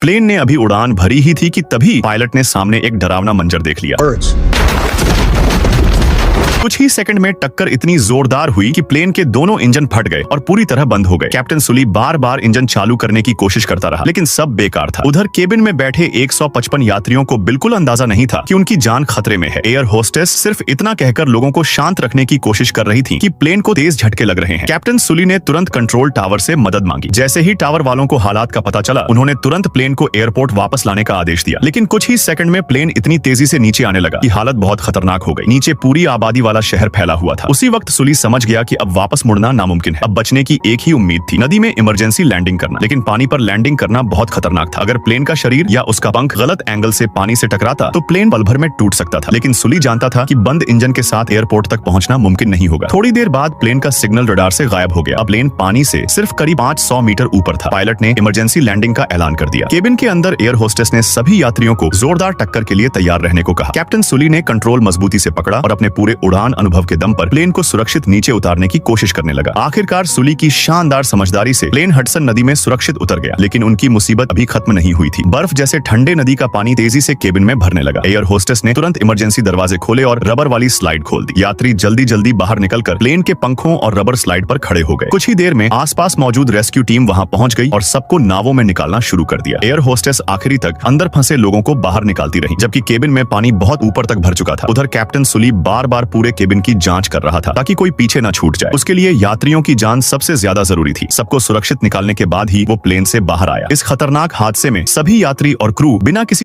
Plane ने अभी उड़ान भरी ही थी कि तभी पायलट ने सामने एक डरावना मंजर देख लिया। कुछ ही सेकंड में टक्कर इतनी जोरदार हुई कि प्लेन के दोनों इंजन फट गए और पूरी तरह बंद हो गए। कैप्टन सुली बार बार इंजन चालू करने की कोशिश करता रहा, लेकिन सब बेकार था। उधर केबिन में बैठे 155 यात्रियों को बिल्कुल अंदाजा नहीं था कि उनकी जान खतरे में है। एयर होस्टेस सिर्फ इतना कहकर लोगों को शांत रखने की कोशिश कर रही थी कि प्लेन को तेज झटके लग रहे हैं। कैप्टन सुली ने तुरंत कंट्रोल टावर से मदद मांगी। जैसे ही टावर वालों को हालात का पता चला, उन्होंने तुरंत प्लेन को एयरपोर्ट वापस लाने का आदेश दिया। लेकिन कुछ ही सेकंड में प्लेन इतनी तेजी से नीचे आने लगा कि हालत बहुत खतरनाक हो गई। नीचे पूरी आबादी वाला शहर फैला हुआ था। उसी वक्त सुली समझ गया कि अब वापस मुड़ना नामुमकिन है। अब बचने की एक ही उम्मीद थी, नदी में इमरजेंसी लैंडिंग करना। लेकिन पानी पर लैंडिंग करना बहुत खतरनाक था। अगर प्लेन का शरीर या उसका पंख गलत एंगल से पानी से टकराता तो प्लेन पल भर में टूट सकता था। लेकिन सुली जानता था कि बंद इंजन के साथ एयरपोर्ट तक पहुंचना मुमकिन नहीं होगा। थोड़ी देर बाद प्लेन का सिग्नल रडार से गायब हो गया। अब प्लेन पानी से सिर्फ करीब 500 मीटर ऊपर था। पायलट ने इमरजेंसी लैंडिंग का ऐलान कर दिया। केबिन के अंदर एयर होस्टेस ने सभी यात्रियों को जोरदार टक्कर के लिए तैयार रहने को कहा। कैप्टन सुली ने कंट्रोल मजबूती से पकड़ा और अपने पूरे उड़ान अनुभव के दम पर प्लेन को सुरक्षित नीचे उतारने की कोशिश करने लगा। आखिरकार सुली की शानदार समझदारी से प्लेन हडसन नदी में सुरक्षित उतर गया। लेकिन उनकी मुसीबत अभी खत्म नहीं हुई थी। बर्फ जैसे ठंडे नदी का पानी तेजी से केबिन में भरने लगा। एयर होस्टेस ने तुरंत इमरजेंसी दरवाजे खोले और रबर वाली स्लाइड खोल दी। यात्री जल्दी जल्दी बाहर निकलकर प्लेन के पंखों और रबर स्लाइड पर खड़े हो गए। कुछ ही देर में आसपास मौजूद रेस्क्यू टीम वहां पहुंच गई और सबको नावों में निकालना शुरू कर दिया। एयर होस्टेस आखिरी तक अंदर फंसे लोगों को बाहर निकालती रही, जबकि केबिन में पानी बहुत ऊपर तक भर चुका था। उधर कैप्टन सुली बार बार पूरे केबिन की जांच कर रहा था ताकि कोई पीछे न छूट जाए। उसके लिए यात्रियों की जान सबसे ज्यादा जरूरी थी। सबको सुरक्षित निकालने के बाद ही वो प्लेन से बाहर आया। इस खतरनाक हादसे में सभी यात्री और क्रू बिना किसी